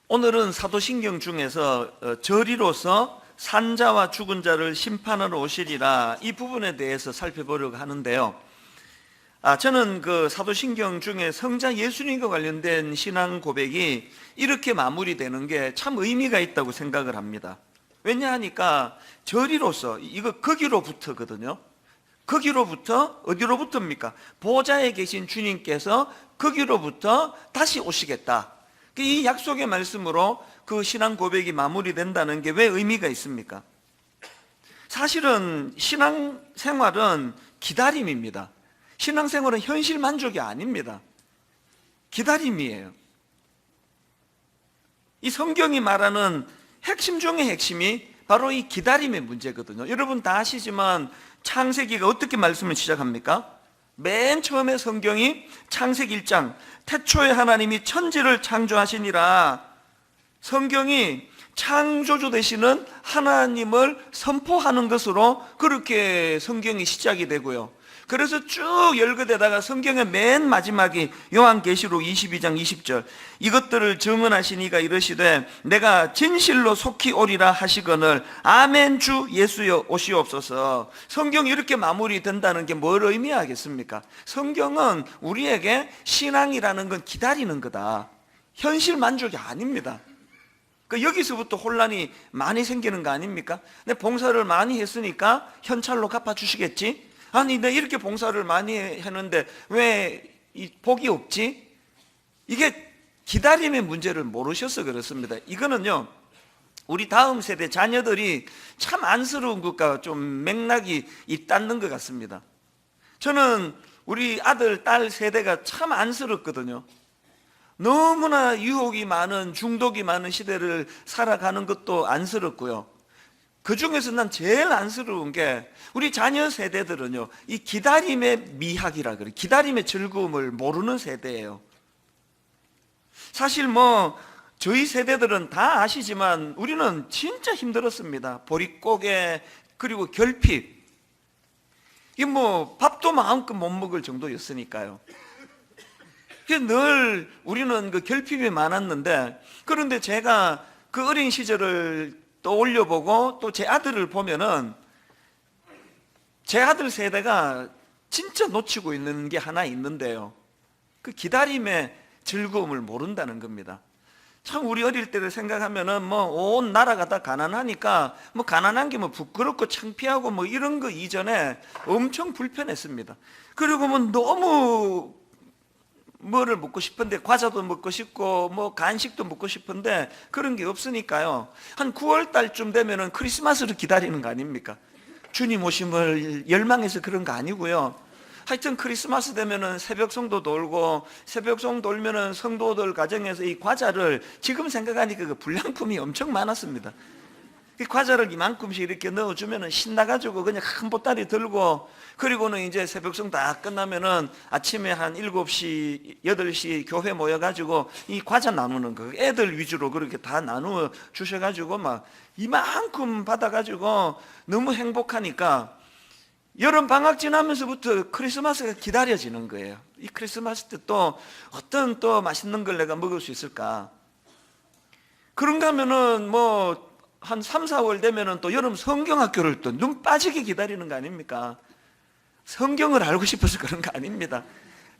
오늘은 사도신경 중에서 절이로서 산자와 죽은 자를 심판하러 오시리라, 이 부분에 대해서 살펴보려고 하는데요. 저는 그 사도신경 중에 성자 예수님과 관련된 신앙 고백이 이렇게 마무리되는 게 참 의미가 있다고 생각을 합니다. 왜냐하니까 절이로서, 이거 거기로부터거든요. 거기로부터 어디로부터입니까? 보좌에 계신 주님께서 거기로부터 다시 오시겠다. 이 약속의 말씀으로 그 신앙 고백이 마무리된다는 게 왜 의미가 있습니까? 사실은 신앙생활은 기다림입니다. 신앙생활은 현실 만족이 아닙니다. 기다림이에요. 이 성경이 말하는 핵심 중의 핵심이 바로 이 기다림의 문제거든요. 여러분 다 아시지만 창세기가 어떻게 말씀을 시작합니까? 맨 처음에 성경이 창세기 1장 태초에 하나님이 천지를 창조하시니라, 성경이 창조주 되시는 하나님을 선포하는 것으로 그렇게 성경이 시작이 되고요. 그래서 쭉 열거되다가 성경의 맨 마지막이 요한계시록 22장 20절, 이것들을 증언하신 이가 이르시되 내가 진실로 속히 오리라 하시거늘 아멘 주 예수여 오시옵소서. 성경이 이렇게 마무리된다는 게 뭘 의미하겠습니까? 성경은 우리에게 신앙이라는 건 기다리는 거다, 현실 만족이 아닙니다. 여기서부터 혼란이 많이 생기는 거 아닙니까? 내 봉사를 많이 했으니까 현찰로 갚아주시겠지? 아니, 내가 이렇게 봉사를 많이 했는데 왜 이 복이 없지? 이게 기다림의 문제를 모르셔서 그렇습니다. 이거는요, 우리 다음 세대 자녀들이 참 안쓰러운 것과 좀 맥락이 잇닿는 것 같습니다. 저는 우리 아들, 딸 세대가 참 안쓰럽거든요. 너무나 유혹이 많은, 중독이 많은 시대를 살아가는 것도 안쓰럽고요. 그 중에서 난 제일 안쓰러운 게 우리 자녀 세대들은요, 이 기다림의 미학이라 그래, 기다림의 즐거움을 모르는 세대예요. 사실 저희 세대들은 다 아시지만 우리는 진짜 힘들었습니다. 보릿고개, 그리고 결핍. 이게 밥도 마음껏 못 먹을 정도였으니까요. 늘 우리는 그 결핍이 많았는데, 그런데 제가 그 어린 시절을 떠올려보고 또 제 아들을 보면은 제 아들 세대가 진짜 놓치고 있는 게 하나 있는데요, 그 기다림의 즐거움을 모른다는 겁니다. 참 우리 어릴 때를 생각하면은 온 나라가 다 가난하니까 가난한 게 부끄럽고 창피하고 이런 거 이전에 엄청 불편했습니다. 그리고 너무 뭐를 먹고 싶은데, 과자도 먹고 싶고 간식도 먹고 싶은데 그런 게 없으니까요, 한 9월 달쯤 되면은 크리스마스를 기다리는 거 아닙니까? 주님 오심을 열망해서 그런 거 아니고요. 하여튼 크리스마스 되면은 새벽송도 돌고, 새벽송 돌면은 성도들 가정에서 이 과자를, 지금 생각하니까 그 불량품이 엄청 많았습니다. 이 과자를 이만큼씩 이렇게 넣어주면은 신나가지고 그냥 큰 보따리 들고, 그리고는 이제 새벽송 다 끝나면은 아침에 한 7시, 8시 교회 모여가지고 이 과자 나누는 거, 애들 위주로 그렇게 다 나누어 주셔가지고 이만큼 받아가지고 너무 행복하니까 여름 방학 지나면서부터 크리스마스가 기다려지는 거예요. 이 크리스마스 때 또 어떤 또 맛있는 걸 내가 먹을 수 있을까? 그런가 하면은 한 3, 4월 되면은 또 여름 성경학교를 또 눈 빠지게 기다리는 거 아닙니까? 성경을 알고 싶어서 그런 거 아닙니다.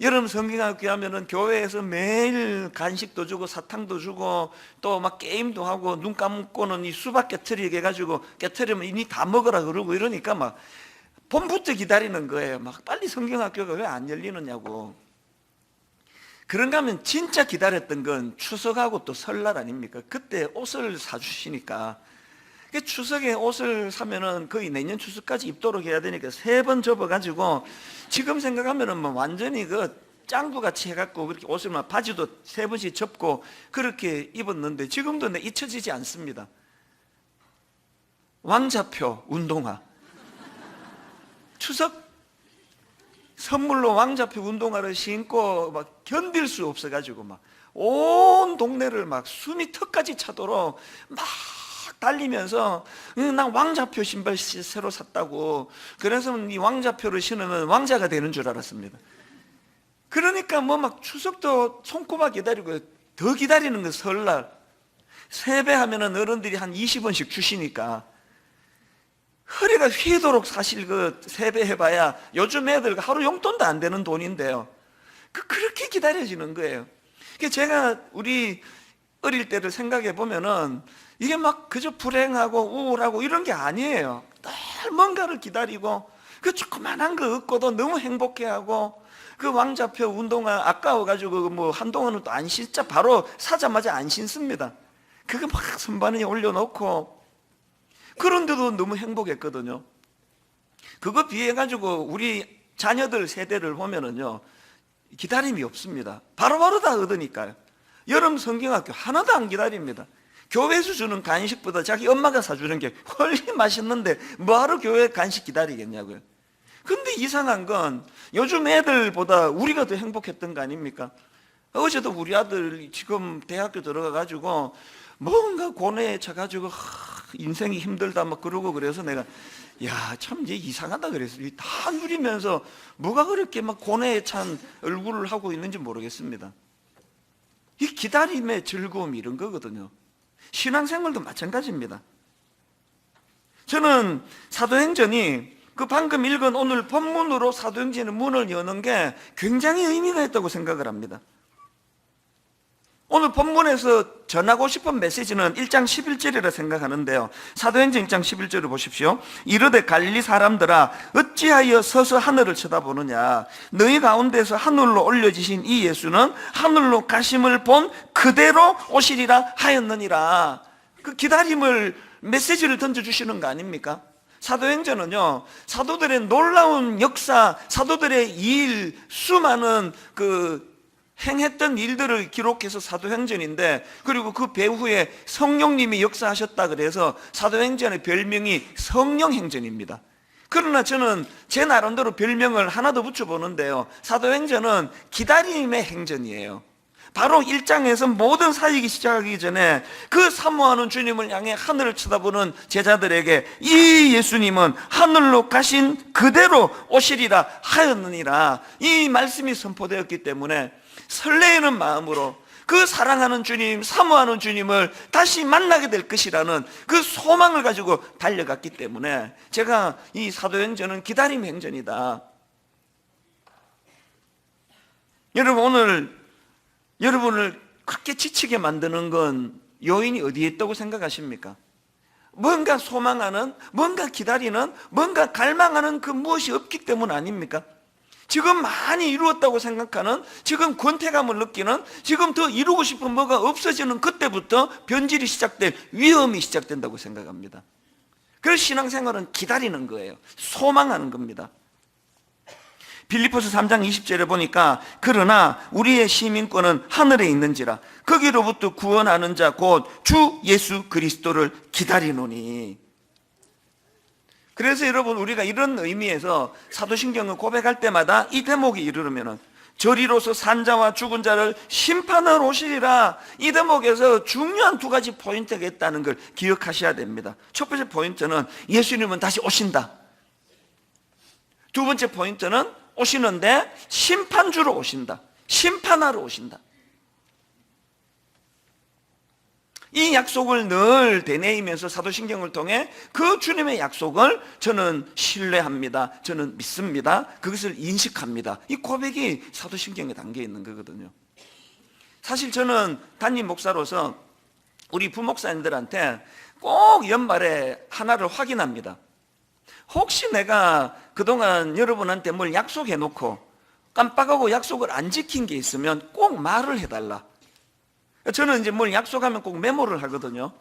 여름 성경학교 하면은 교회에서 매일 간식도 주고 사탕도 주고 또 게임도 하고, 눈 감고는 이 수박 깨트리게 해가지고 깨트리면 이니 다 먹으라 그러고 이러니까 봄부터 기다리는 거예요. 빨리 성경학교가 왜 안 열리느냐고. 그런가 하면 진짜 기다렸던 건 추석하고 또 설날 아닙니까? 그때 옷을 사주시니까, 추석에 옷을 사면은 거의 내년 추석까지 입도록 해야 되니까 3번 접어가지고, 지금 생각하면은 완전히 그 짱구같이 해갖고 그렇게 옷을 바지도 3번씩 접고 그렇게 입었는데 지금도 잊혀지지 않습니다. 왕자표 운동화, 추석 선물로 왕자표 운동화를 신고 견딜 수 없어가지고 온 동네를 숨이 턱까지 차도록 달리면서 난 왕자표 신발 새로 샀다고, 그래서 이 왕자표를 신으면 왕자가 되는 줄 알았습니다. 그러니까 추석도 손꼽아 기다리고, 더 기다리는 건 설날. 세배하면은 어른들이 한 20원씩 주시니까 허리가 휘도록 사실 그 세배해봐야 요즘 애들 하루 용돈도 안 되는 돈인데요. 그렇게 기다려지는 거예요. 제가 우리 어릴 때를 생각해 보면은 이게 막 그저 불행하고 우울하고 이런 게 아니에요. 늘 뭔가를 기다리고 그 조그만한 거 얻고도 너무 행복해하고 그 왕자표 운동화 아까워가지고 뭐 한동안은 또 안 신자 바로 사자마자 안 신습니다. 그거 막 선반에 올려놓고 그런데도 너무 행복했거든요. 그거 비해가지고 우리 자녀들 세대를 보면은요 기다림이 없습니다. 바로바로 다 얻으니까요. 여름 성경학교 하나도 안 기다립니다. 교회에서 주는 간식보다 자기 엄마가 사주는 게 훨씬 맛있는데 뭐하러 교회 간식 기다리겠냐고요. 근데 이상한 건 요즘 애들보다 우리가 더 행복했던 거 아닙니까? 어제도 우리 아들 지금 대학교 들어가가지고 뭔가 고뇌에 차가지고 인생이 힘들다 막 그러고 그래서 내가 야 참 이제 이상하다 그랬어. 다 누리면서 뭐가 그렇게 막 고뇌에 찬 얼굴을 하고 있는지 모르겠습니다. 이 기다림의 즐거움 이런 거거든요. 신앙생활도 마찬가지입니다. 저는 사도행전이 그 방금 읽은 오늘 본문으로 사도행전의 문을 여는 게 굉장히 의미가 있다고 생각을 합니다. 오늘 본문에서 전하고 싶은 메시지는 1장 11절이라 생각하는데요. 사도행전 1장 11절을 보십시오. 이르되 갈릴리 사람들아 어찌하여 서서 하늘을 쳐다보느냐. 너희 가운데서 하늘로 올려지신 이 예수는 하늘로 가심을 본 그대로 오시리라 하였느니라. 그 기다림을 메시지를 던져주시는 거 아닙니까? 사도행전은요 사도들의 놀라운 역사, 사도들의 일, 수많은 행했던 일들을 기록해서 사도행전인데, 그리고 그 배후에 성령님이 역사하셨다 그래서 사도행전의 별명이 성령행전입니다. 그러나 저는 제 나름대로 별명을 하나 더 붙여보는데요, 사도행전은 기다림의 행전이에요. 바로 1장에서 모든 사역이 시작하기 전에 그 사모하는 주님을 향해 하늘을 쳐다보는 제자들에게 이 예수님은 하늘로 가신 그대로 오시리라 하였느니라, 이 말씀이 선포되었기 때문에 설레이는 마음으로 그 사랑하는 주님, 사모하는 주님을 다시 만나게 될 것이라는 그 소망을 가지고 달려갔기 때문에 제가 이 사도행전은 기다림 행전이다. 여러분, 오늘 여러분을 그렇게 지치게 만드는 건 요인이 어디에 있다고 생각하십니까? 뭔가 소망하는, 뭔가 기다리는, 뭔가 갈망하는 그 무엇이 없기 때문 아닙니까? 지금 많이 이루었다고 생각하는, 지금 권태감을 느끼는, 지금 더 이루고 싶은 뭐가 없어지는 그때부터 변질이 시작된, 위험이 시작된다고 생각합니다. 그래서 신앙생활은 기다리는 거예요. 소망하는 겁니다. 빌립보서 3장 20절에 보니까 그러나 우리의 시민권은 하늘에 있는지라 거기로부터 구원하는 자 곧 주 예수 그리스도를 기다리노니. 그래서 여러분, 우리가 이런 의미에서 사도신경을 고백할 때마다 이 대목이 이르르면은 저리로서 산자와 죽은 자를 심판하러 오시리라, 이 대목에서 중요한 두 가지 포인트가 있다는 걸 기억하셔야 됩니다. 첫 번째 포인트는 예수님은 다시 오신다. 두 번째 포인트는 오시는데 심판주로 오신다. 심판하러 오신다. 이 약속을 늘 되뇌이면서 사도신경을 통해 그 주님의 약속을 저는 신뢰합니다. 저는 믿습니다. 그것을 인식합니다. 이 고백이 사도신경에 담겨 있는 거거든요. 사실 저는 담임 목사로서 우리 부목사님들한테 꼭 연말에 하나를 확인합니다. 혹시 내가 그동안 여러분한테 뭘 약속해 놓고 깜빡하고 약속을 안 지킨 게 있으면 꼭 말을 해달라. 저는 이제 뭘 약속하면 꼭 메모를 하거든요.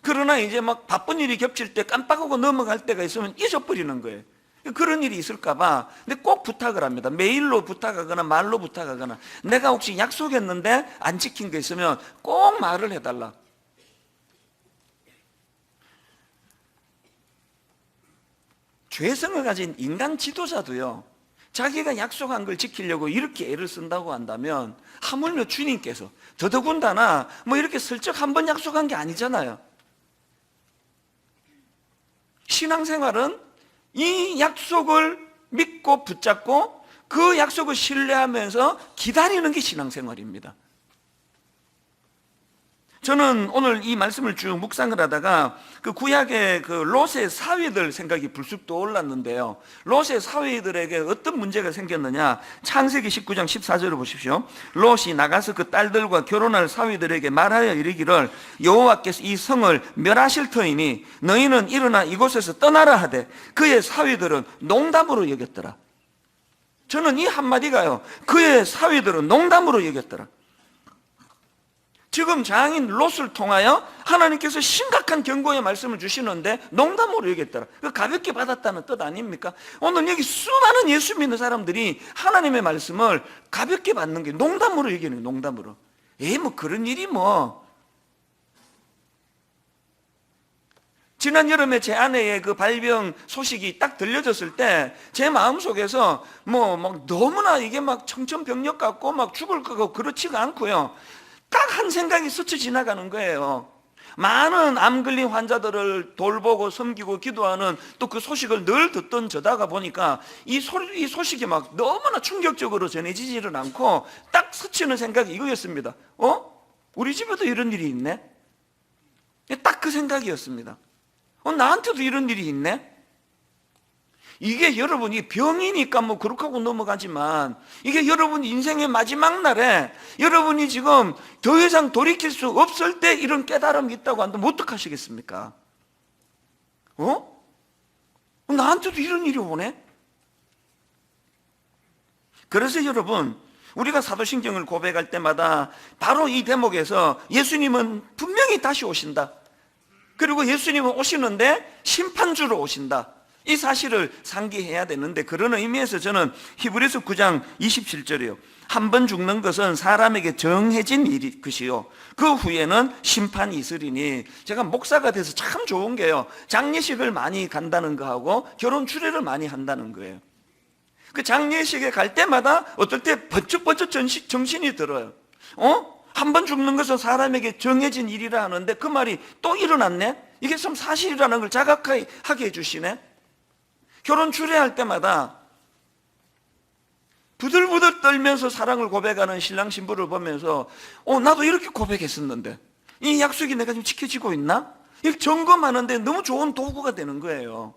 그러나 이제 막 바쁜 일이 겹칠 때 깜빡하고 넘어갈 때가 있으면 잊어버리는 거예요. 그런 일이 있을까봐 근데 꼭 부탁을 합니다. 메일로 부탁하거나 말로 부탁하거나, 내가 혹시 약속했는데 안 지킨 게 있으면 꼭 말을 해달라. 죄성을 가진 인간 지도자도요, 자기가 약속한 걸 지키려고 이렇게 애를 쓴다고 한다면 하물며 주님께서, 더더군다나 뭐 이렇게 슬쩍 한 번 약속한 게 아니잖아요. 신앙생활은 이 약속을 믿고 붙잡고 그 약속을 신뢰하면서 기다리는 게 신앙생활입니다. 저는 오늘 이 말씀을 쭉 묵상을 하다가 그 구약의 그 롯의 사위들 생각이 불쑥 떠올랐는데요. 롯의 사위들에게 어떤 문제가 생겼느냐? 창세기 19장 14절을 보십시오. 롯이 나가서 그 딸들과 결혼할 사위들에게 말하여 이르기를 여호와께서 이 성을 멸하실 터이니 너희는 일어나 이곳에서 떠나라 하되 그의 사위들은 농담으로 여겼더라. 저는 이 한마디가요, 그의 사위들은 농담으로 여겼더라. 지금 장인 롯을 통하여 하나님께서 심각한 경고의 말씀을 주시는데 농담으로 여겼더라. 가볍게 받았다는 뜻 아닙니까? 오늘 여기 수많은 예수 믿는 사람들이 하나님의 말씀을 가볍게 받는 게 농담으로 여기는 거예요. 농담으로. 뭐 그런 일이 뭐. 지난 여름에 제 아내의 그 발병 소식이 딱 들려졌을 때 제 마음속에서 막 너무나 이게 막 청천벽력 같고 막 죽을 것 같고 그렇지가 않고요. 딱 한 생각이 스쳐 지나가는 거예요. 많은 암 걸린 환자들을 돌보고 섬기고 기도하는 또 그 소식을 늘 듣던 저다가 보니까 이 소식이 막 너무나 충격적으로 전해지지를 않고 딱 스치는 생각이 이거였습니다. 우리 집에도 이런 일이 있네? 딱 그 생각이었습니다. 나한테도 이런 일이 있네? 이게 여러분이 병이니까 뭐 그렇게 하고 넘어가지만 이게 여러분 인생의 마지막 날에 여러분이 지금 더 이상 돌이킬 수 없을 때 이런 깨달음이 있다고 한다면 어떡하시겠습니까? 나한테도 이런 일이 오네? 그래서 여러분, 우리가 사도신경을 고백할 때마다 바로 이 대목에서 예수님은 분명히 다시 오신다. 그리고 예수님은 오시는데 심판주로 오신다. 이 사실을 상기해야 되는데, 그런 의미에서 저는 히브리서 9장 27절이요. 한 번 죽는 것은 사람에게 정해진 일이 것이요 그 후에는 심판이 있으리니. 제가 목사가 돼서 참 좋은 게요, 장례식을 많이 간다는 거하고 결혼 추례를 많이 한다는 거예요. 그 장례식에 갈 때마다 어떨 때 번쩍번쩍 정신이 들어요. 한 번 죽는 것은 사람에게 정해진 일이라 하는데 그 말이 또 일어났네? 이게 참 사실이라는 걸 자각하게 해주시네. 결혼 추례할 때마다 부들부들 떨면서 사랑을 고백하는 신랑 신부를 보면서 나도 이렇게 고백했었는데 이 약속이 내가 지금 지켜지고 있나? 이렇게 점검하는데 너무 좋은 도구가 되는 거예요.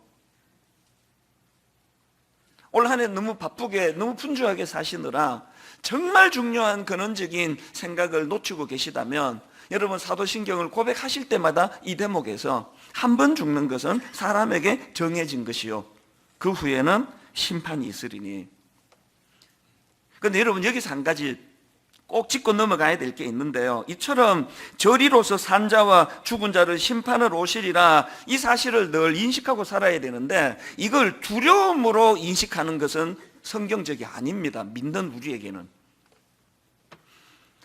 올 한 해 너무 바쁘게 너무 분주하게 사시느라 정말 중요한 근원적인 생각을 놓치고 계시다면 여러분, 사도신경을 고백하실 때마다 이 대목에서 한 번 죽는 것은 사람에게 정해진 것이요 그 후에는 심판이 있으리니. 그런데 여러분, 여기서 한 가지 꼭 짚고 넘어가야 될 게 있는데요, 이처럼 저리로서 산 자와 죽은 자를 심판을 오시리라, 이 사실을 늘 인식하고 살아야 되는데 이걸 두려움으로 인식하는 것은 성경적이 아닙니다. 믿는 우리에게는.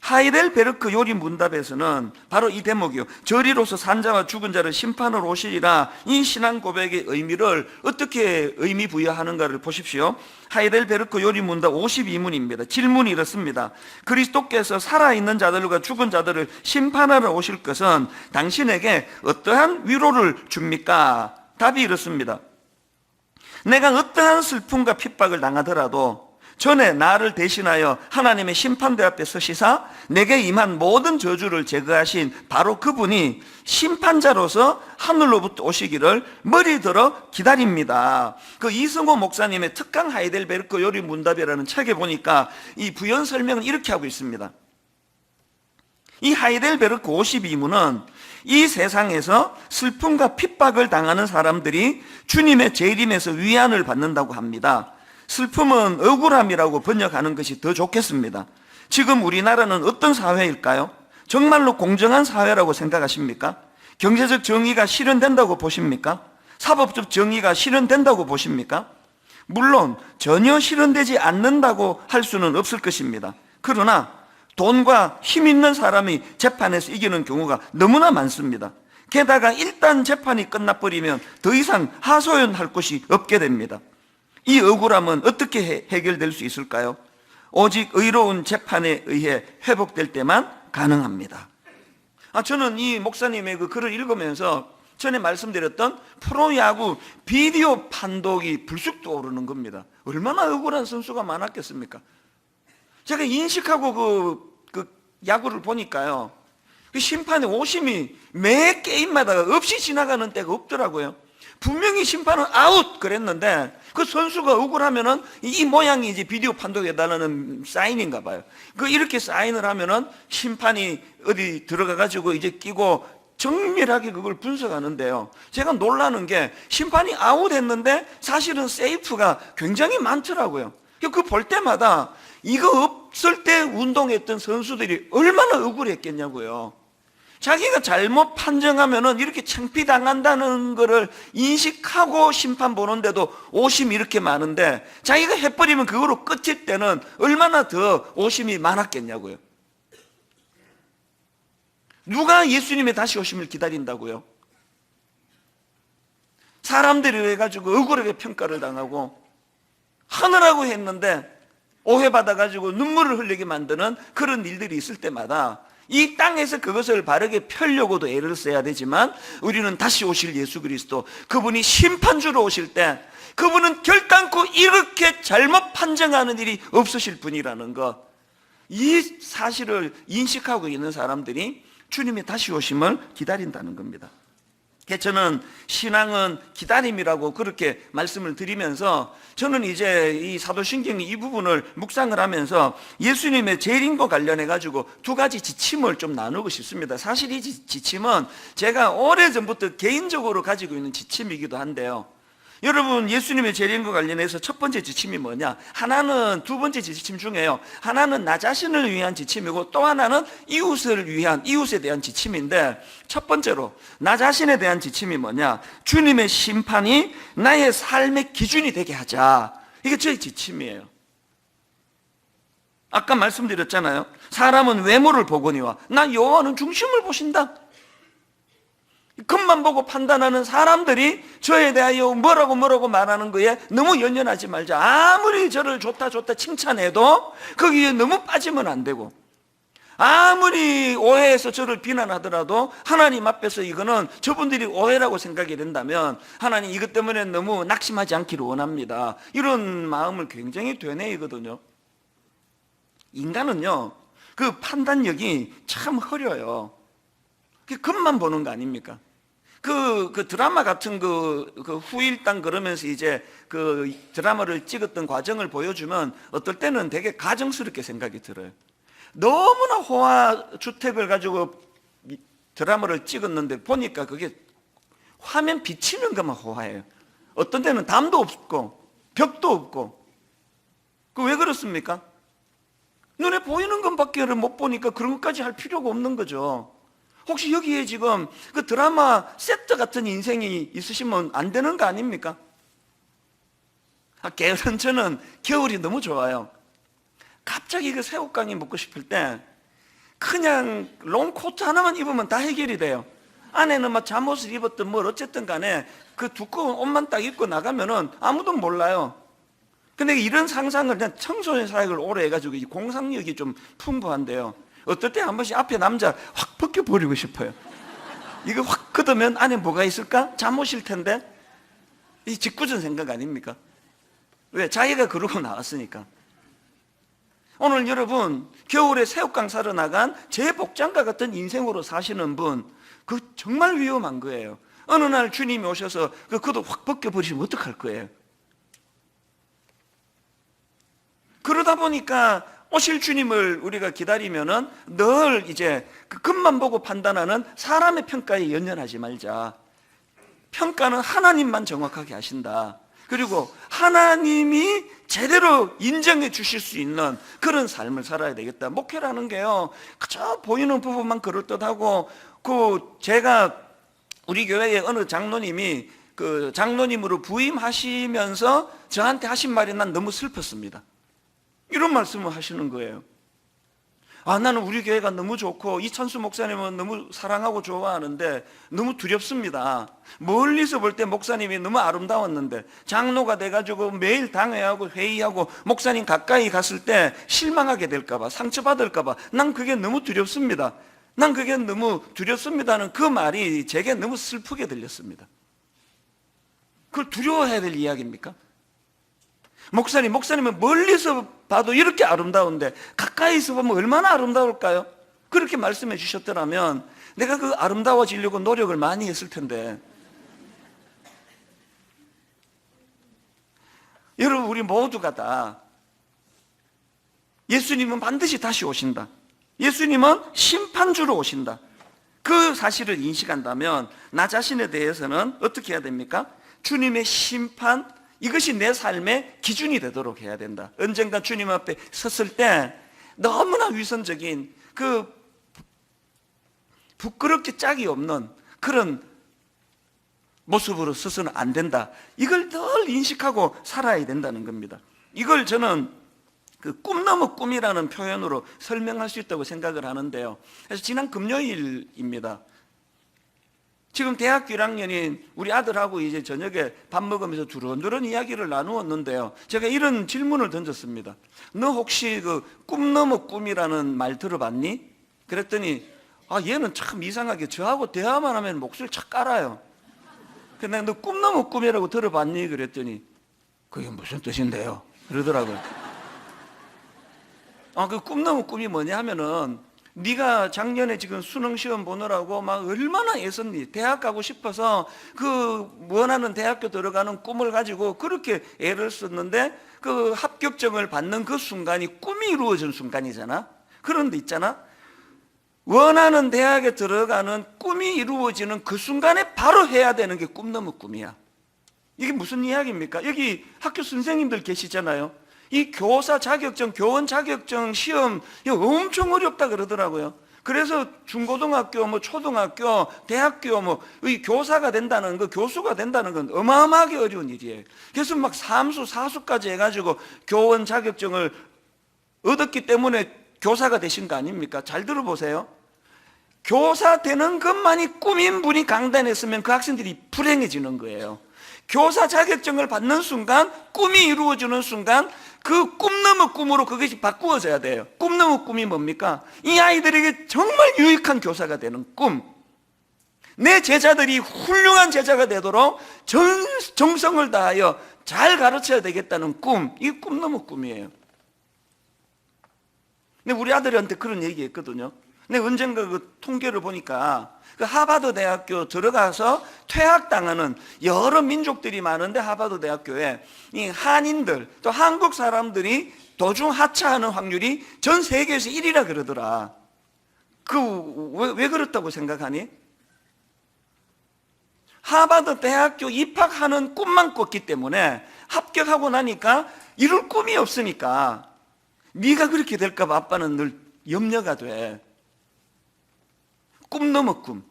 하이델베르크 요리 문답에서는 바로 이 대목이요, 저리로서 산 자와 죽은 자를 심판을 오시리라, 이 신앙 고백의 의미를 어떻게 의미 부여하는가를 보십시오. 하이델베르크 요리 문답 52문입니다. 질문이 이렇습니다. 그리스도께서 살아있는 자들과 죽은 자들을 심판하러 오실 것은 당신에게 어떠한 위로를 줍니까? 답이 이렇습니다. 내가 어떠한 슬픔과 핍박을 당하더라도 전에 나를 대신하여 하나님의 심판대 앞에 서시사 내게 임한 모든 저주를 제거하신 바로 그분이 심판자로서 하늘로부터 오시기를 머리 들어 기다립니다. 그 이승호 목사님의 특강 하이델베르크 요리 문답이라는 책에 보니까 이 부연 설명을 이렇게 하고 있습니다. 이 하이델베르크 52문은 이 세상에서 슬픔과 핍박을 당하는 사람들이 주님의 재림에서 위안을 받는다고 합니다. 슬픔은 억울함이라고 번역하는 것이 더 좋겠습니다. 지금 우리나라는 어떤 사회일까요? 정말로 공정한 사회라고 생각하십니까? 경제적 정의가 실현된다고 보십니까? 사법적 정의가 실현된다고 보십니까? 물론 전혀 실현되지 않는다고 할 수는 없을 것입니다. 그러나 돈과 힘 있는 사람이 재판에서 이기는 경우가 너무나 많습니다. 게다가 일단 재판이 끝나버리면 더 이상 하소연할 곳이 없게 됩니다. 이 억울함은 어떻게 해결될 수 있을까요? 오직 의로운 재판에 의해 회복될 때만 가능합니다. 저는 이 목사님의 그 글을 읽으면서 전에 말씀드렸던 프로야구 비디오 판독이 불쑥 떠오르는 겁니다. 얼마나 억울한 선수가 많았겠습니까? 제가 인식하고 그 야구를 보니까요, 그 심판의 오심이 매 게임마다 없이 지나가는 때가 없더라고요. 분명히 심판은 아웃 그랬는데 그 선수가 억울하면은 이 모양이 이제 비디오 판독해달라는 사인인가 봐요. 그 이렇게 사인을 하면은 심판이 어디 들어가가지고 이제 끼고 정밀하게 그걸 분석하는데요. 제가 놀라는 게 심판이 아웃했는데 사실은 세이프가 굉장히 많더라고요. 그 볼 때마다 이거 없을 때 운동했던 선수들이 얼마나 억울했겠냐고요. 자기가 잘못 판정하면은 이렇게 창피당한다는 것을 인식하고 심판 보는데도 오심이 이렇게 많은데 자기가 해버리면 그거로 끝일 때는 얼마나 더 오심이 많았겠냐고요. 누가 예수님의 다시 오심을 기다린다고요? 사람들이 해가지고 억울하게 평가를 당하고 하느라고 했는데 오해받아가지고 눈물을 흘리게 만드는 그런 일들이 있을 때마다 이 땅에서 그것을 바르게 펴려고도 애를 써야 되지만 우리는 다시 오실 예수 그리스도, 그분이 심판주로 오실 때 그분은 결단코 이렇게 잘못 판정하는 일이 없으실 분이라는 것, 이 사실을 인식하고 있는 사람들이 주님의 다시 오심을 기다린다는 겁니다. 저는 신앙은 기다림이라고 그렇게 말씀을 드리면서 저는 이제 이 사도신경 이 부분을 묵상을 하면서 예수님의 재림과 관련해 가지고 두 가지 지침을 좀 나누고 싶습니다. 사실 이 지침은 제가 오래전부터 개인적으로 가지고 있는 지침이기도 한데요. 여러분, 예수님의 재림과 관련해서 첫 번째 지침이 뭐냐? 하나는 두 번째 지침 중에요. 하나는 나 자신을 위한 지침이고 또 하나는 이웃에 대한 지침인데, 첫 번째로 나 자신에 대한 지침이 뭐냐? 주님의 심판이 나의 삶의 기준이 되게 하자. 이게 저의 지침이에요. 아까 말씀드렸잖아요. 사람은 외모를 보거니와 나 여호와는 중심을 보신다. 겉만 보고 판단하는 사람들이 저에 대하여 뭐라고 말하는 거에 너무 연연하지 말자. 아무리 저를 좋다 칭찬해도 거기에 너무 빠지면 안 되고, 아무리 오해해서 저를 비난하더라도 하나님 앞에서 이거는 저분들이 오해라고 생각이 된다면 하나님 이것 때문에 너무 낙심하지 않기를 원합니다. 이런 마음을 굉장히 되뇌이거든요. 인간은요, 그 판단력이 참 흐려요. 겉만 보는 거 아닙니까? 그 드라마 같은 그 후일담 그러면서 이제 그 드라마를 찍었던 과정을 보여주면 어떨 때는 되게 가정스럽게 생각이 들어요. 너무나 호화 주택을 가지고 드라마를 찍었는데 보니까 그게 화면 비치는 것만 호화해요. 어떤 데는 담도 없고 벽도 없고. 그 왜 그렇습니까? 눈에 보이는 것밖에 못 보니까 그런 것까지 할 필요가 없는 거죠. 혹시 여기에 지금 그 드라마 세트 같은 인생이 있으시면 안 되는 거 아닙니까? 게으른 저는 겨울이 너무 좋아요. 갑자기 그 새우깡이 먹고 싶을 때 그냥 롱코트 하나만 입으면 다 해결이 돼요. 안에는 막 잠옷을 입었든 뭘 어쨌든 간에 그 두꺼운 옷만 딱 입고 나가면은 아무도 몰라요. 근데 이런 상상을 그냥 청소년 사역을 오래 해가지고 공상력이 좀 풍부한데요. 어떨 때 한 번씩 앞에 남자 확 벗겨버리고 싶어요. 이거 확 걷으면 안에 뭐가 있을까? 잠옷일 텐데. 이 짓궂은 생각 아닙니까? 왜? 자기가 그러고 나왔으니까. 오늘 여러분, 겨울에 새우깡 사러 나간 제 복장과 같은 인생으로 사시는 분, 그 정말 위험한 거예요. 어느 날 주님이 오셔서 그 겉옷 확 벗겨버리시면 어떡할 거예요? 그러다 보니까 오실 주님을 우리가 기다리면은 늘 이제 그 겉만 보고 판단하는 사람의 평가에 연연하지 말자. 평가는 하나님만 정확하게 하신다. 그리고 하나님이 제대로 인정해 주실 수 있는 그런 삶을 살아야 되겠다. 목회라는 게요, 그저 보이는 부분만 그럴듯하고, 제가 우리 교회의 어느 장로님이 그 장로님으로 부임하시면서 저한테 하신 말이 난 너무 슬펐습니다. 이런 말씀을 하시는 거예요. 나는 우리 교회가 너무 좋고 이찬수 목사님은 너무 사랑하고 좋아하는데 너무 두렵습니다. 멀리서 볼 때 목사님이 너무 아름다웠는데 장로가 돼가지고 매일 당회하고 회의하고 목사님 가까이 갔을 때 실망하게 될까봐, 상처받을까봐 난 그게 너무 두렵습니다. 난 그게 너무 두렵습니다는 그 말이 제게 너무 슬프게 들렸습니다. 그걸 두려워해야 될 이야기입니까? 목사님은 멀리서 봐도 이렇게 아름다운데 가까이서 보면 얼마나 아름다울까요? 그렇게 말씀해 주셨더라면 내가 그 아름다워지려고 노력을 많이 했을 텐데. 여러분, 우리 모두가 다 예수님은 반드시 다시 오신다. 예수님은 심판주로 오신다. 그 사실을 인식한다면 나 자신에 대해서는 어떻게 해야 됩니까? 주님의 심판, 이것이 내 삶의 기준이 되도록 해야 된다. 언젠가 주님 앞에 섰을 때 너무나 위선적인 그 부끄럽게 짝이 없는 그런 모습으로 서서는 안 된다. 이걸 늘 인식하고 살아야 된다는 겁니다. 이걸 저는 그 꿈 넘어 꿈이라는 표현으로 설명할 수 있다고 생각을 하는데요. 그래서 지난 금요일입니다. 지금 대학교 1학년인 우리 아들하고 이제 저녁에 밥 먹으면서 두런두런 이야기를 나누었는데요. 제가 이런 질문을 던졌습니다. 너 혹시 그 꿈 넘어 꿈이라는 말 들어봤니? 그랬더니 얘는 참 이상하게 저하고 대화만 하면 목소리를 착 깔아요. 근데 너 꿈 넘어 꿈이라고 들어봤니? 그랬더니 그게 무슨 뜻인데요? 그러더라고요. 그 꿈 넘어 꿈이 뭐냐 하면은 네가 작년에 지금 수능 시험 보느라고 막 얼마나 애썼니? 대학 가고 싶어서 그 원하는 대학교 들어가는 꿈을 가지고 그렇게 애를 썼는데 그 합격증을 받는 그 순간이 꿈이 이루어진 순간이잖아. 그런데 있잖아, 원하는 대학에 들어가는 꿈이 이루어지는 그 순간에 바로 해야 되는 게 꿈 넘어 꿈이야. 이게 무슨 이야기입니까? 여기 학교 선생님들 계시잖아요. 이 교사 자격증, 교원 자격증 시험 이거 엄청 어렵다 그러더라고요. 그래서 중고등학교, 초등학교, 대학교 이 교사가 된다는 거, 교수가 된다는 건 어마어마하게 어려운 일이에요. 그래서 막 삼수, 사수까지 해가지고 교원 자격증을 얻었기 때문에 교사가 되신 거 아닙니까? 잘 들어보세요. 교사 되는 것만이 꿈인 분이 강단했으면 그 학생들이 불행해지는 거예요. 교사 자격증을 받는 순간, 꿈이 이루어지는 순간 그 꿈 넘어 꿈으로 그것이 바꾸어져야 돼요. 꿈 넘어 꿈이 뭡니까? 이 아이들에게 정말 유익한 교사가 되는 꿈, 내 제자들이 훌륭한 제자가 되도록 정성을 다하여 잘 가르쳐야 되겠다는 꿈, 이게 꿈 넘어 꿈이에요. 근데 우리 아들한테 그런 얘기 했거든요. 근데 언젠가 그 통계를 보니까 그 하버드 대학교 들어가서 퇴학당하는 여러 민족들이 많은데 하버드 대학교에 이 한인들 또 한국 사람들이 도중 하차하는 확률이 전 세계에서 1위라 그러더라. 왜 그렇다고 생각하니? 하버드 대학교 입학하는 꿈만 꿨기 때문에 합격하고 나니까 이룰 꿈이 없으니까 네가 그렇게 될까 봐 아빠는 늘 염려가 돼. 꿈 넘어 꿈.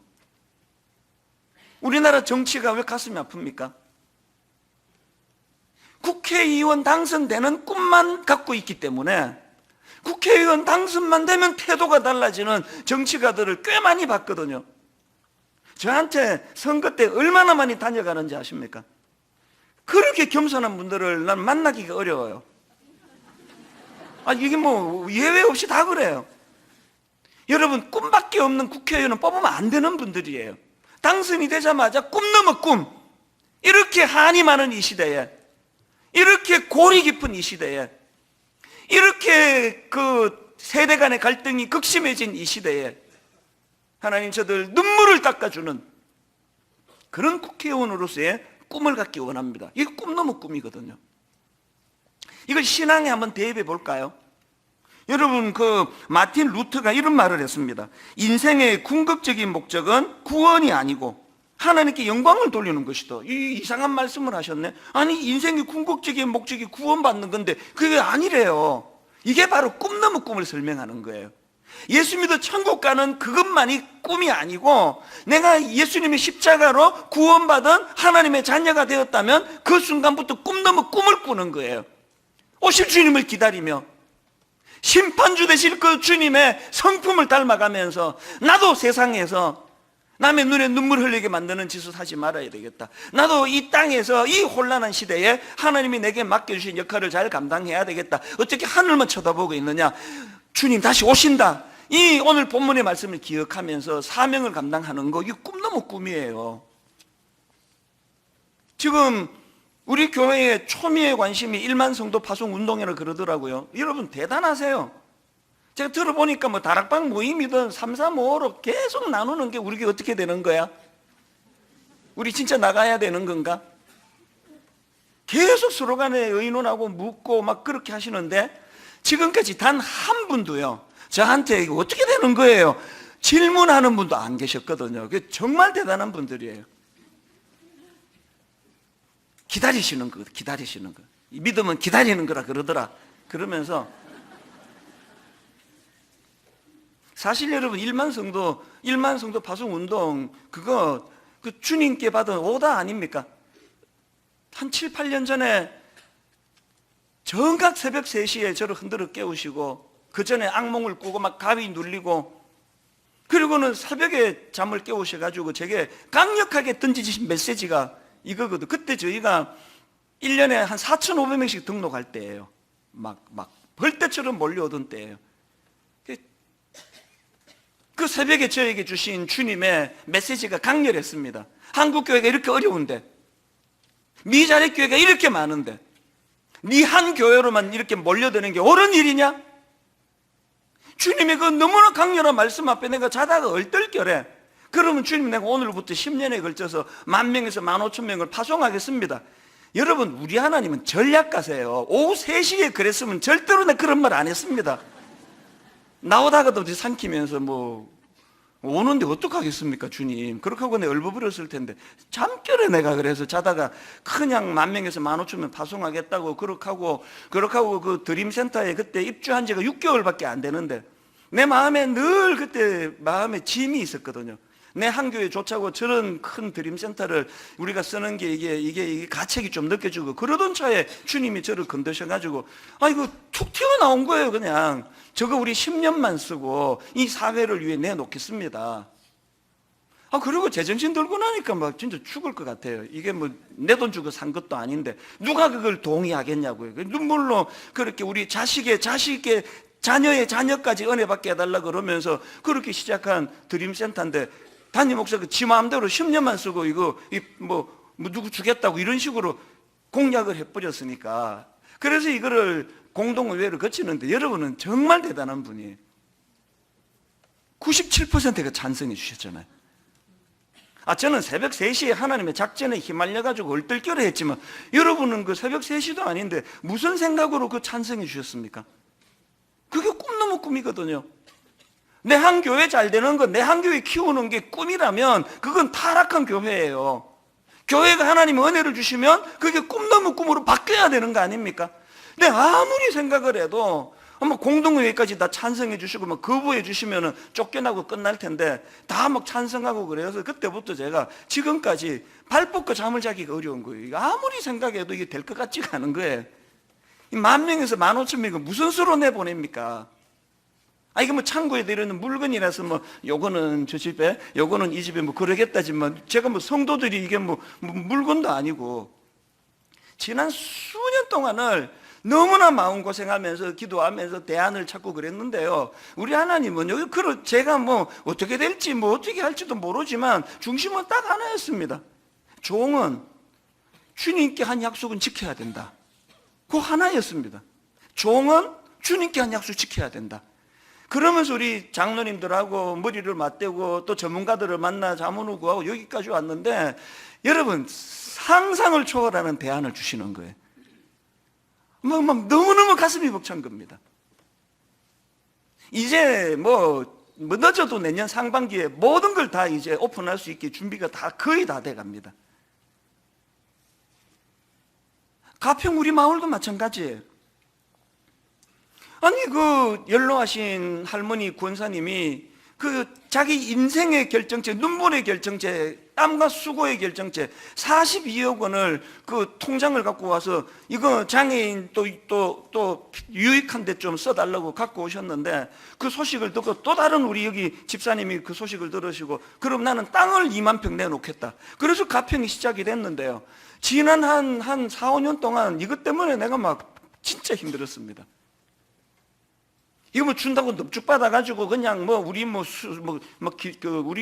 우리나라 정치가 왜 가슴이 아픕니까? 국회의원 당선되는 꿈만 갖고 있기 때문에 국회의원 당선만 되면 태도가 달라지는 정치가들을 꽤 많이 봤거든요. 저한테 선거 때 얼마나 많이 다녀가는지 아십니까? 그렇게 겸손한 분들을 난 만나기가 어려워요. 이게 예외 없이 다 그래요. 여러분, 꿈밖에 없는 국회의원은 뽑으면 안 되는 분들이에요. 당선이 되자마자 꿈 넘어 꿈. 이렇게 한이 많은 이 시대에, 이렇게 골이 깊은 이 시대에, 이렇게 그 세대 간의 갈등이 극심해진 이 시대에 하나님 저들 눈물을 닦아주는 그런 국회의원으로서의 꿈을 갖기 원합니다. 이게 꿈 넘어 꿈이거든요. 이걸 신앙에 한번 대입해 볼까요? 여러분, 그 마틴 루터가 이런 말을 했습니다. 인생의 궁극적인 목적은 구원이 아니고 하나님께 영광을 돌리는 것이다. 이 이상한 말씀을 하셨네. 아니, 인생의 궁극적인 목적이 구원받는 건데 그게 아니래요. 이게 바로 꿈 넘어 꿈을 설명하는 거예요. 예수 믿어 천국 가는 그것만이 꿈이 아니고 내가 예수님의 십자가로 구원받은 하나님의 자녀가 되었다면 그 순간부터 꿈 넘어 꿈을 꾸는 거예요. 오실 주님을 기다리며 심판주 되실 그 주님의 성품을 닮아가면서 나도 세상에서 남의 눈에 눈물 흘리게 만드는 짓을 하지 말아야 되겠다. 나도 이 땅에서 이 혼란한 시대에 하나님이 내게 맡겨주신 역할을 잘 감당해야 되겠다. 어떻게 하늘만 쳐다보고 있느냐? 주님 다시 오신다. 이 오늘 본문의 말씀을 기억하면서 사명을 감당하는 거, 이게 꿈 넘어 꿈이에요. 지금 우리 교회의 초미의 관심이 1만 성도 파송 운동이라 그러더라고요. 여러분 대단하세요. 제가 들어보니까 뭐 다락방 모임이든 3, 4, 5로 계속 나누는 게 우리가 어떻게 되는 거야? 우리 진짜 나가야 되는 건가? 계속 서로 간에 의논하고 묻고 막 그렇게 하시는데 지금까지 단 한 분도요 저한테 이거 어떻게 되는 거예요? 질문하는 분도 안 계셨거든요. 그게 정말 대단한 분들이에요. 기다리시는 거, 기다리시는 거. 믿음은 기다리는 거라 그러더라. 그러면서 사실 여러분 1만 성도 파송 운동 그거 그 주님께 받은 오다 아닙니까? 한 7, 8년 전에 정각 새벽 3시에 저를 흔들어 깨우시고 그 전에 악몽을 꾸고 막 가위 눌리고 그리고는 새벽에 잠을 깨우셔가지고 제게 강력하게 던지신 메시지가 이거거든. 그때 저희가 1년에 한 4,500명씩 등록할 때예요. 막 벌떼처럼 몰려오던 때예요. 그 새벽에 저에게 주신 주님의 메시지가 강렬했습니다. 한국교회가 이렇게 어려운데 미자립 교회가 이렇게 많은데 네 한 교회로만 이렇게 몰려드는 게 옳은 일이냐? 주님의 그 너무나 강렬한 말씀 앞에 내가 자다가 얼떨결에 그러면 주님 내가 오늘부터 10년에 걸쳐서 10,000명에서 15,000명을 파송하겠습니다. 여러분 우리 하나님은 전략가세요. 오후 3시에 그랬으면 절대로 내가 그런 말 안 했습니다. 나오다가도 삼키면서 뭐 오는데 어떡하겠습니까 주님. 그렇게 하고 내가 얼버무렸을 텐데 잠결에 내가 그래서 자다가 그냥 10,000명에서 15,000명 파송하겠다고 그렇게 하고 그 드림센터에 그때 입주한 지가 6개월밖에 안 되는데 내 마음에 늘 그때 마음에 짐이 있었거든요. 내 한 교회 좋자고 저런 큰 드림센터를 우리가 쓰는 게 이게 가책이 좀 느껴지고 그러던 차에 주님이 저를 건드셔가지고 이거 툭 튀어나온 거예요. 그냥 저거 우리 10년만 쓰고 이 사회를 위해 내놓겠습니다. 그리고 제정신 들고 나니까 막 진짜 죽을 것 같아요. 이게 뭐 내 돈 주고 산 것도 아닌데 누가 그걸 동의하겠냐고요. 눈물로 그렇게 우리 자식의 자녀의 자녀까지 은혜 받게 해달라 그러면서 그렇게 시작한 드림센터인데 담임 목사가 지 마음대로 10년만 쓰고 이거 뭐 누구 주겠다고 이런 식으로 공약을 해버렸으니까 그래서 이거를 공동의회를 거치는데 여러분은 정말 대단한 분이에요. 97%가 찬성해 주셨잖아요. 저는 새벽 3시에 하나님의 작전에 휘말려가지고 얼떨결에 했지만 여러분은 그 새벽 3시도 아닌데 무슨 생각으로 그 찬성해 주셨습니까? 그게 꿈 넘어 꿈이거든요. 내 한 교회 잘 되는 건 내 한 교회 키우는 게 꿈이라면 그건 타락한 교회예요. 교회가 하나님의 은혜를 주시면 그게 꿈 넘어 꿈으로 바뀌어야 되는 거 아닙니까? 근데 아무리 생각을 해도 공동의회까지 다 찬성해 주시고 막 거부해 주시면 쫓겨나고 끝날 텐데 다 막 찬성하고 그래서 그때부터 제가 지금까지 발 뻗고 잠을 자기가 어려운 거예요. 아무리 생각해도 이게 될 것 같지가 않은 거예요. 10,000명에서 15,000명은 무슨 수로 내보냅니까? 이게 뭐 창고에 들어있는 물건이라서 뭐 요거는 저 집에 요거는 이 집에 뭐 그러겠다지만 제가 뭐 성도들이 이게 뭐 물건도 아니고 지난 수년 동안을 너무나 마음고생하면서 기도하면서 대안을 찾고 그랬는데요. 우리 하나님은 여기 제가 뭐 어떻게 될지 뭐 어떻게 할지도 모르지만 중심은 딱 하나였습니다. 종은 주님께 한 약속은 지켜야 된다. 그 하나였습니다. 종은 주님께 한 약속 지켜야 된다. 그러면서 우리 장로님들하고 머리를 맞대고 또 전문가들을 만나 자문을 구하고 여기까지 왔는데 여러분 상상을 초월하는 대안을 주시는 거예요. 막 너무너무 가슴이 벅찬 겁니다. 이제 뭐 늦어도 내년 상반기에 모든 걸 다 이제 오픈할 수 있게 준비가 거의 다 돼 갑니다. 가평 우리 마을도 마찬가지예요. 그 연로하신 할머니 권사님이 그 자기 인생의 결정체, 눈물의 결정체, 땀과 수고의 결정체 42억 원을 그 통장을 갖고 와서 이거 장애인 또 유익한 데 좀 써달라고 갖고 오셨는데 그 소식을 듣고 또 다른 우리 여기 집사님이 그 소식을 들으시고 그럼 나는 땅을 2만 평 내놓겠다. 그래서 가평이 시작이 됐는데요. 지난 한 4, 5년 동안 이것 때문에 내가 막 진짜 힘들었습니다. 이거 뭐 준다고 넙죽 받아가지고 그냥 우리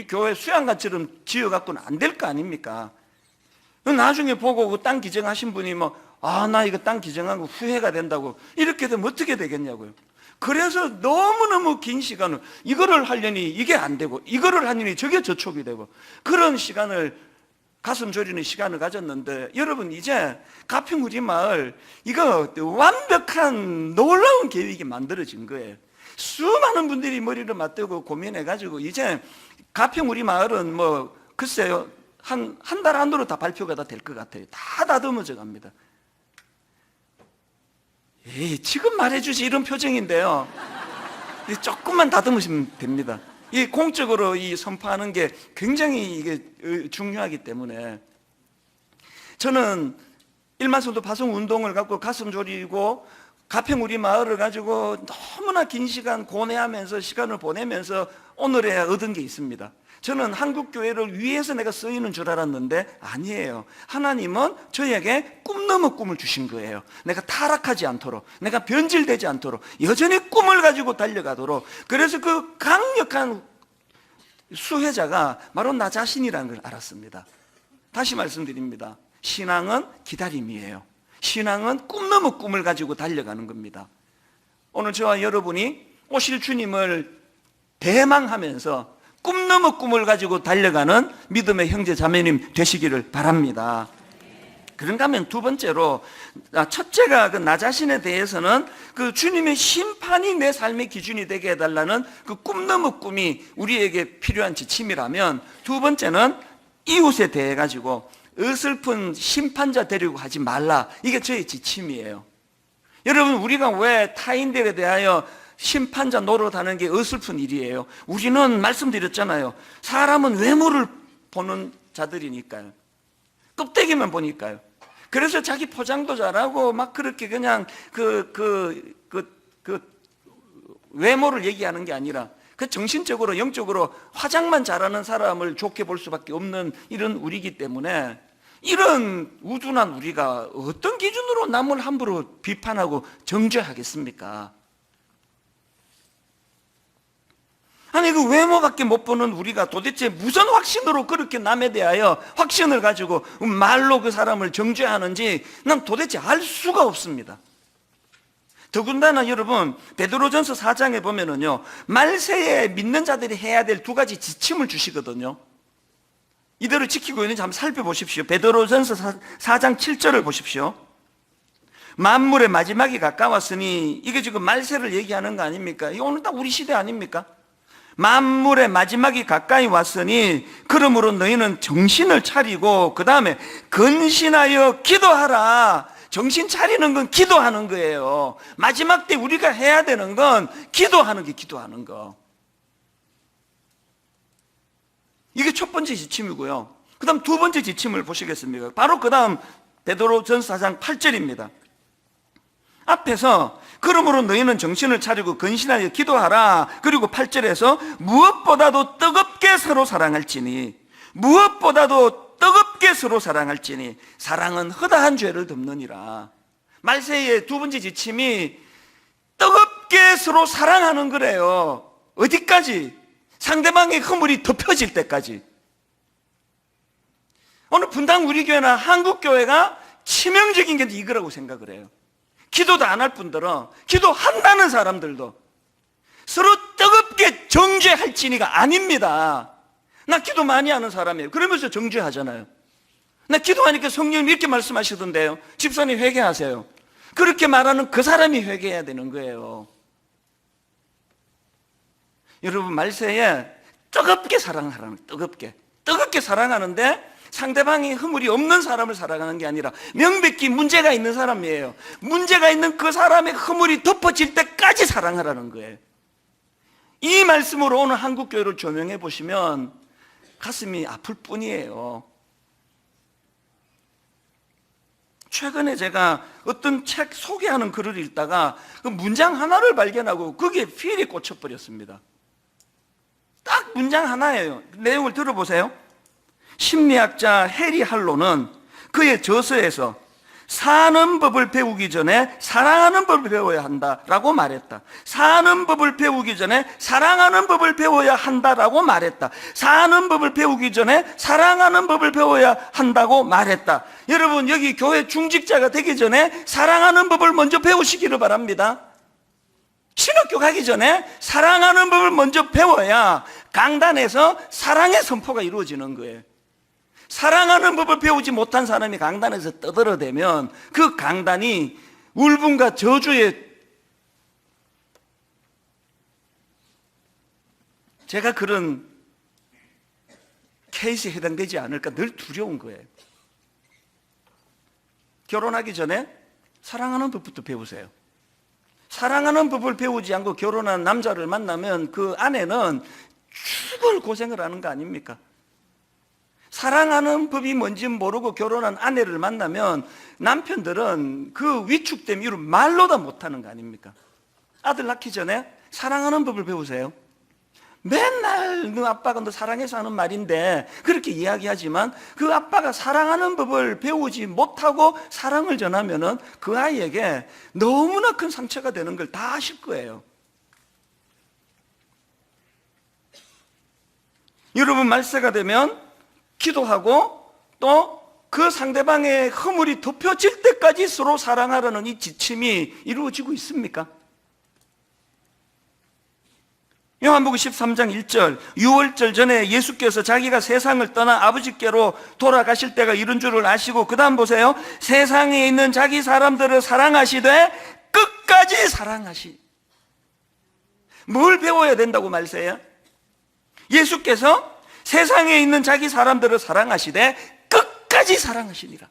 교회 수양관처럼 지어갖고는 안 될 거 아닙니까? 나중에 보고 그 땅 기증하신 분이 나 이거 땅 기증한 거 후회가 된다고 이렇게 되면 어떻게 되겠냐고요. 그래서 너무너무 긴 시간을 이거를 하려니 이게 안 되고 이거를 하려니 저게 저촉이 되고 그런 시간을 가슴 졸이는 시간을 가졌는데 여러분 이제 가평 우리 마을 이거 완벽한 놀라운 계획이 만들어진 거예요. 수많은 분들이 머리를 맞대고 고민해가지고 이제 가평 우리 마을은 뭐 글쎄요 한 달 안으로 다 발표가 다 될 것 같아요. 다 다듬어져 갑니다. 에이, 지금 말해주지 이런 표정인데요. 조금만 다듬으시면 됩니다. 이 공적으로 이 선포하는 게 굉장히 이게 중요하기 때문에 저는 일만성도 파송 운동을 갖고 가슴 졸이고 가평 우리 마을을 가지고 너무나 긴 시간 고뇌하면서 시간을 보내면서 오늘에 얻은 게 있습니다. 저는 한국교회를 위해서 내가 쓰이는 줄 알았는데 아니에요. 하나님은 저에게 꿈 넘어 꿈을 주신 거예요. 내가 타락하지 않도록, 내가 변질되지 않도록 여전히 꿈을 가지고 달려가도록. 그래서 그 강력한 수혜자가 바로 나 자신이라는 걸 알았습니다. 다시 말씀드립니다. 신앙은 기다림이에요. 신앙은 꿈 넘어 꿈을 가지고 달려가는 겁니다. 오늘 저와 여러분이 오실 주님을 대망하면서 꿈 넘어 꿈을 가지고 달려가는 믿음의 형제 자매님 되시기를 바랍니다. 그런가 하면 두 번째로, 첫째가 그 나 자신에 대해서는 그 주님의 심판이 내 삶의 기준이 되게 해달라는 그 꿈 넘어 꿈이 우리에게 필요한 지침이라면, 두 번째는 이웃에 대해 가지고 어설픈 심판자 되려고 하지 말라. 이게 저의 지침이에요. 여러분, 우리가 왜 타인들에 대하여 심판자 노릇하는 게 어설픈 일이에요? 우리는 말씀드렸잖아요. 사람은 외모를 보는 자들이니까요. 껍데기만 보니까요. 그래서 자기 포장도 잘하고 막 그렇게 그냥 외모를 얘기하는 게 아니라 그 정신적으로 영적으로 화장만 잘하는 사람을 좋게 볼 수밖에 없는 이런 우리이기 때문에, 이런 우둔한 우리가 어떤 기준으로 남을 함부로 비판하고 정죄하겠습니까? 아니, 그 외모밖에 못 보는 우리가 도대체 무슨 확신으로 그렇게 남에 대하여 확신을 가지고 말로 그 사람을 정죄하는지 난 도대체 알 수가 없습니다. 더군다나 여러분, 베드로전서 4장에 보면은요, 말세에 믿는 자들이 해야 될 두 가지 지침을 주시거든요. 이대로 지키고 있는지 한번 살펴보십시오. 베드로전서 4장 7절을 보십시오. 만물의 마지막이 가까웠으니, 이게 지금 말세를 얘기하는 거 아닙니까? 이거 오늘 딱 우리 시대 아닙니까? 만물의 마지막이 가까이 왔으니 그러므로 너희는 정신을 차리고 그 다음에 근신하여 기도하라. 정신 차리는 건 기도하는 거예요. 마지막 때 우리가 해야 되는 건 기도하는 게 기도하는 거. 이게 첫 번째 지침이고요. 그 다음 두 번째 지침을 보시겠습니까? 바로 그 다음 베드로전서 4장 8절입니다. 앞에서 그러므로 너희는 정신을 차리고 근신하여 기도하라. 그리고 8절에서 무엇보다도 뜨겁게 서로 사랑할지니, 무엇보다도 뜨겁게 서로 사랑할지니 사랑은 허다한 죄를 덮느니라. 말세의 두 번째 지침이 뜨겁게 서로 사랑하는 거래요. 어디까지? 상대방의 허물이 덮여질 때까지. 오늘 분당 우리 교회나 한국 교회가 치명적인 게 이거라고 생각을 해요. 기도도 안 할 분들은, 기도한다는 사람들도 서로 뜨겁게 정죄할지니가 아닙니다. 나 기도 많이 하는 사람이에요. 그러면서 정죄하잖아요. 나 기도하니까 성령님 이렇게 말씀하시던데요. 집사님 회개하세요. 그렇게 말하는 그 사람이 회개해야 되는 거예요. 여러분, 말세에 뜨겁게 사랑하라는, 뜨겁게 사랑하는데 상대방이 허물이 없는 사람을 사랑하는 게 아니라 명백히 문제가 있는 사람이에요. 문제가 있는 그 사람의 허물이 덮어질 때까지 사랑하라는 거예요. 이 말씀으로 오늘 한국교회를 조명해 보시면 가슴이 아플 뿐이에요. 최근에 제가 어떤 책 소개하는 글을 읽다가 그 문장 하나를 발견하고 거기에 필이 꽂혀버렸습니다. 딱 문장 하나예요. 내용을 들어보세요. 심리학자 해리 할로는 그의 저서에서 사는 법을 배우기 전에 사랑하는 법을 배워야 한다라고 말했다. 사는 법을 배우기 전에 사랑하는 법을 배워야 한다라고 말했다. 사는 법을 배우기 전에 사랑하는 법을 배워야 한다고 말했다. 여러분, 여기 교회 중직자가 되기 전에 사랑하는 법을 먼저 배우시기를 바랍니다. 신학교 가기 전에 사랑하는 법을 먼저 배워야 강단에서 사랑의 선포가 이루어지는 거예요. 사랑하는 법을 배우지 못한 사람이 강단에서 떠들어대면 그 강단이 울분과 저주에, 제가 그런 케이스에 해당되지 않을까 늘 두려운 거예요. 결혼하기 전에 사랑하는 법부터 배우세요. 사랑하는 법을 배우지 않고 결혼한 남자를 만나면 그 아내는 죽을 고생을 하는 거 아닙니까? 사랑하는 법이 뭔지 모르고 결혼한 아내를 만나면 남편들은 그 위축됨 이유로 말로 다 못하는 거 아닙니까? 아들 낳기 전에 사랑하는 법을 배우세요. 맨날 너 아빠가 너 사랑해서 하는 말인데 그렇게 이야기하지만 그 아빠가 사랑하는 법을 배우지 못하고 사랑을 전하면은 그 아이에게 너무나 큰 상처가 되는 걸 다 아실 거예요. 여러분, 말세가 되면 기도하고 또 그 상대방의 허물이 덮여질 때까지 서로 사랑하라는 이 지침이 이루어지고 있습니까? 요한복음 13장 1절, 유월절 전에 예수께서 자기가 세상을 떠나 아버지께로 돌아가실 때가 이른 줄을 아시고 그 다음 보세요. 세상에 있는 자기 사람들을 사랑하시되 끝까지 사랑하시. 뭘 배워야 된다고 말세요? 예수께서 세상에 있는 자기 사람들을 사랑하시되 끝까지 사랑하시니라.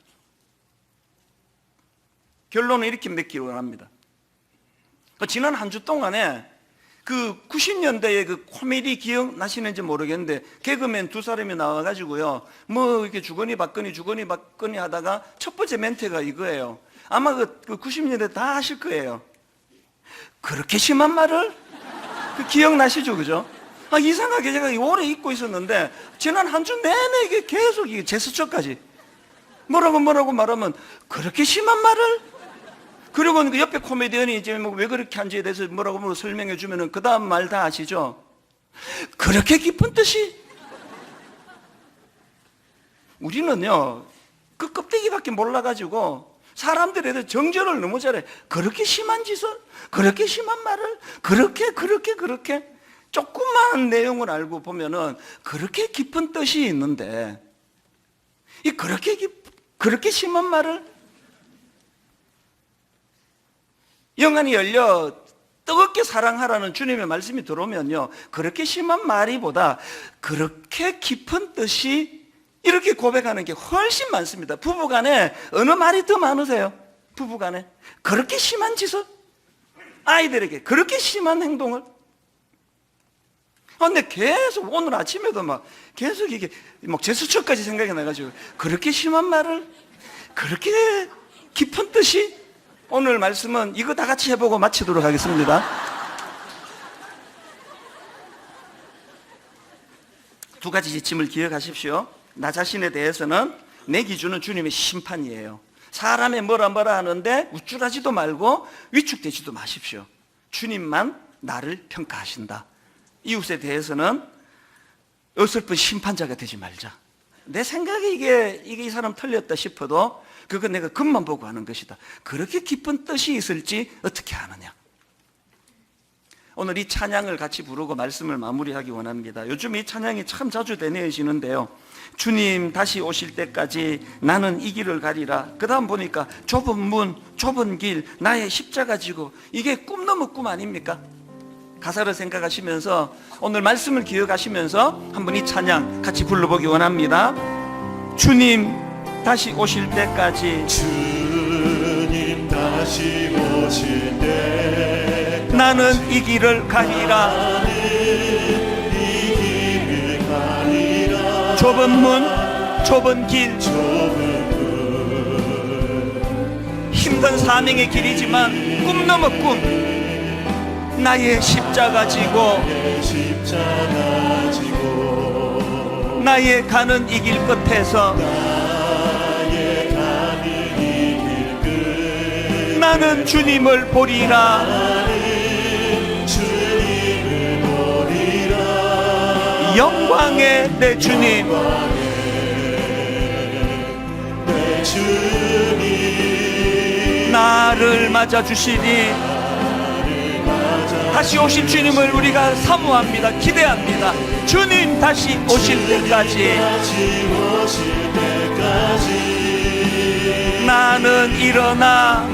결론은 이렇게 맺기 원합니다. 지난 한 주 동안에 그 90년대의 그 코미디 기억나시는지 모르겠는데 개그맨 두 사람이 나와가지고요 뭐 이렇게 주거니 받거니 하다가 첫 번째 멘트가 이거예요. 아마 그 90년대 다 아실 거예요. 그렇게 심한 말을? 그 기억나시죠, 그죠? 이상하게 제가 오래 잊고 있었는데 지난 한 주 내내 이게 계속 이게 제스처까지 뭐라고 말하면 그렇게 심한 말을? 그리고 그 옆에 코미디언이 이제 뭐 왜 그렇게 한지에 대해서 뭐라고 설명해 주면은 그 다음 말 다 아시죠? 그렇게 깊은 뜻이? 우리는요 그 껍데기밖에 몰라가지고 사람들에 대해서 정절을 너무 잘해. 그렇게 심한 짓을? 그렇게 심한 말을? 그렇게 조그마한 내용을 알고 보면은 그렇게 깊은 뜻이 있는데 이 그렇게 심한 말을? 영안이 열려 뜨겁게 사랑하라는 주님의 말씀이 들어오면요 그렇게 심한 말이보다 그렇게 깊은 뜻이 이렇게 고백하는 게 훨씬 많습니다. 부부간에 어느 말이 더 많으세요? 부부간에 그렇게 심한 짓을? 아이들에게 그렇게 심한 행동을? 근데 계속 오늘 아침에도 막 계속 이게 막 제스처까지 생각이 나가지고 그렇게 심한 말을? 그렇게 깊은 뜻이? 오늘 말씀은 이거 다 같이 해보고 마치도록 하겠습니다. 두 가지 지침을 기억하십시오. 나 자신에 대해서는 내 기준은 주님의 심판이에요. 사람의 뭐라 하는데 우쭐하지도 말고 위축되지도 마십시오. 주님만 나를 평가하신다. 이웃에 대해서는 어설픈 심판자가 되지 말자. 내 생각에 이게 이 사람 틀렸다 싶어도 그건 내가 겉만 보고 하는 것이다. 그렇게 깊은 뜻이 있을지 어떻게 아느냐. 오늘 이 찬양을 같이 부르고 말씀을 마무리하기 원합니다. 요즘 이 찬양이 참 자주 되뇌어지는데요. 주님 다시 오실 때까지 나는 이 길을 가리라. 그 다음 보니까 좁은 문, 좁은 길, 나의 십자가 지고, 이게 꿈 넘어 꿈 아닙니까? 가사를 생각하시면서 오늘 말씀을 기억하시면서 한번 이 찬양 같이 불러보기 원합니다. 주님 다시 오실 때까지, 주님 다시 오실 때 나는 이 길을 가리라. 나는 이 길을 가리라. 좁은 문, 좁은 길, 힘든 사명의 길이지만 꿈 넘어 꿈, 나의 십자가 지고, 나의 가는 이 길 끝에서 나는 주님을 보리라. 영광의 내 주님, 나를 맞아주시니 다시 오실 주님을 우리가 사모합니다. 기대합니다. 주님 다시 오실 때까지 나는 일어나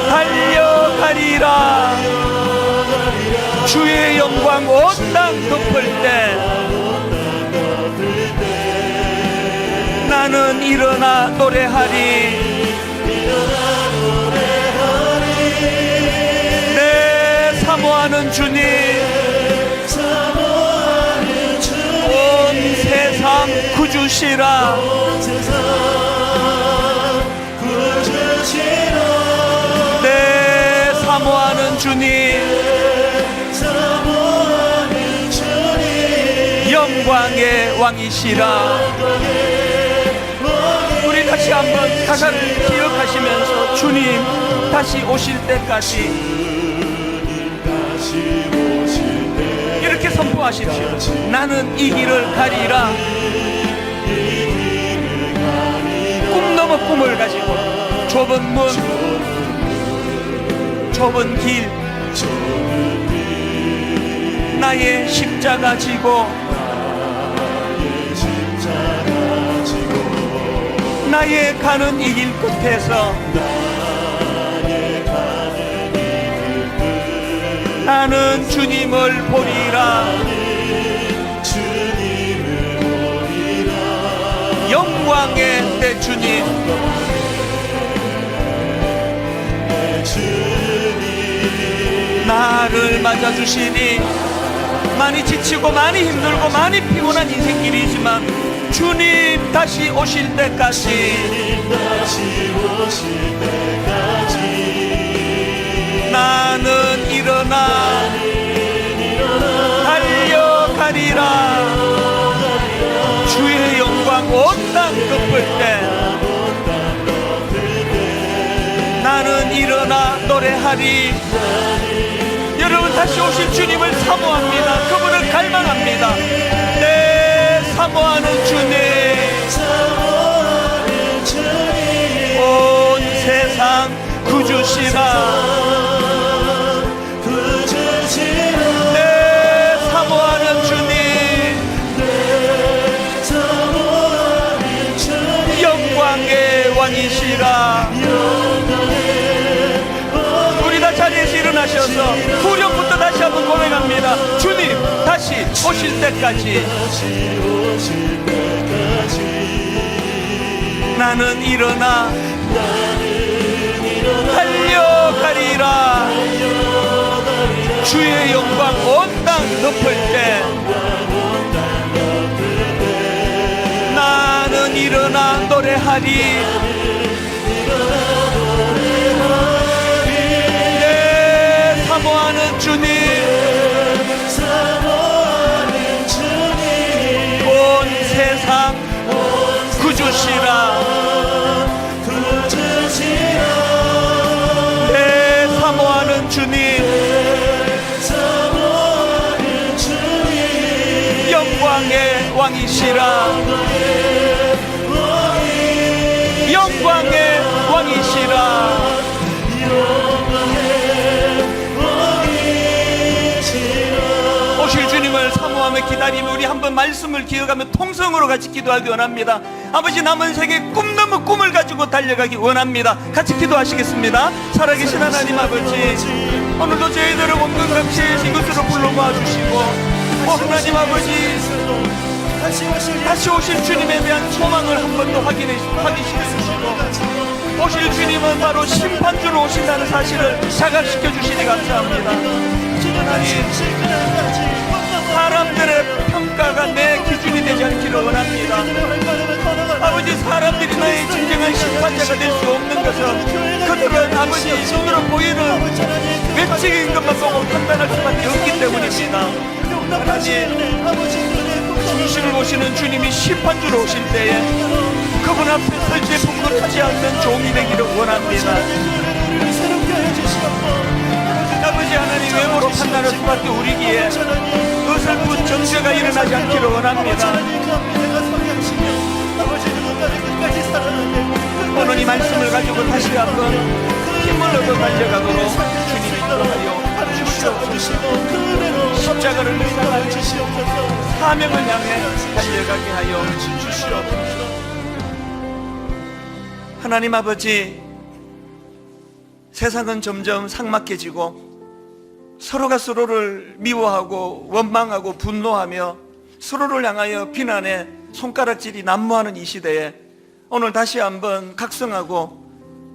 달려가리라. 주의 영광 온 땅 덮을 때 나는 일어나 노래하리. 내 사모하는 주님, 온 세상 구주시라. 내 사모하는 주님, 영광의 왕이시라. 우리 다시 한번 가사를 기억하시면서 주님 다시 오실 때까지 이렇게 선포하십시오. 나는 이 길을 가리라. 꿈 넘어 꿈을 가지고 좁은 문, 좁은 길, 나의 십자가 지고 나의 가는 이 길 끝에서 나는 주님을 보리라. 영광의 내 주님, 나를 맞아주시니 많이 지치고 많이 힘들고 많이 피곤한 인생길이지만 주님 다시 오실 때까지 나는 일어나 달려가리라. 주의 영광 온 땅 덮을 때 나는 일어나 노래하리. 여러분 다시 오실 주님을 사모합니다. 그분을 갈망합니다. 내 사모하는 주님, 온 세상 구주시라. 내 사모하는 주님, 영광의 왕이시라. 우리 다 자리에서 일어나셔서 후렴부터 다시 한번 고백합니다. 주님 다시 오실 때까지 나는 일어나 달려가리라. 주의 영광 온 땅 덮을 때 나는 일어나 노래하리. 내 사모하는 주님, 온 세상 구주시라. 내 사모하는 주님, 영광의 왕이시라. 영광의 왕이시라. 오실 주님을 사모하며 기다리며 우리 한번 말씀을 기억하며 통성으로 같이 기도하기 원합니다. 아버지, 남은 세계 꿈 넘어 꿈을 가지고 달려가기 원합니다. 같이 기도하시겠습니다. 살아계신 하나님 아버지, 오늘도 저희들을 온갖 감시의 이곳으로 불러 모아주시고 하나님 아버지, 다시 오실 주님에 대한 소망을 한 번 더 확인시켜 주시고 오실 주님은 바로 심판주로 오신다는 사실을 자각시켜 주시니 감사합니다. 하나님, 사람들의 평가가 내 기준이 되지 않기를 원합니다. 아버지, 사람들이 나의 진정한 심판자가 될 수 없는 것은 그들은 아버지 눈으로 보이는 외적인 것만 보고 판단할 수밖에 없기 때문입니다. 하나님, 중심을 보시는 주님이 심판주로 오실 때에 그분 앞에 설 때 분노하지 않는 종이 되기를 원합니다. 아버지 하나님, 외모로 판단할 수밖에 우리기에 어설픈 정죄가 일어나지 않기를 원합니다. 오늘 이 말씀을 가지고 다시 한번 힘을 얻어 달려가도록 주님이 하여 주시옵소서. 주시고 그 은혜로 십자가를 인도하여 주시옵소서. 사명을 향해 달려가게 하여 주시옵소서. 하나님 아버지, 세상은 점점 삭막해지고 서로가 서로를 미워하고 원망하고 분노하며 서로를 향하여 비난해 손가락질이 난무하는 이 시대에 오늘 다시 한번 각성하고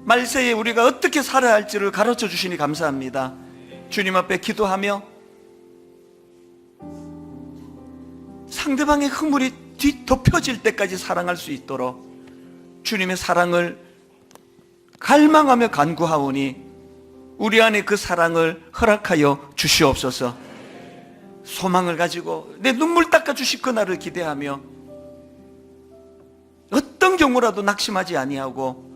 말세에 우리가 어떻게 살아야 할지를 가르쳐 주시니 감사합니다. 주님 앞에 기도하며 상대방의 허물이 뒤덮여질 때까지 사랑할 수 있도록 주님의 사랑을 갈망하며 간구하오니 우리 안에 그 사랑을 허락하여 주시옵소서. 소망을 가지고 내 눈물 닦아 주실 그날을 기대하며 어떤 경우라도 낙심하지 아니하고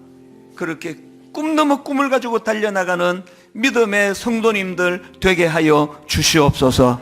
그렇게 꿈 넘어 꿈을 가지고 달려나가는 믿음의 성도님들 되게 하여 주시옵소서.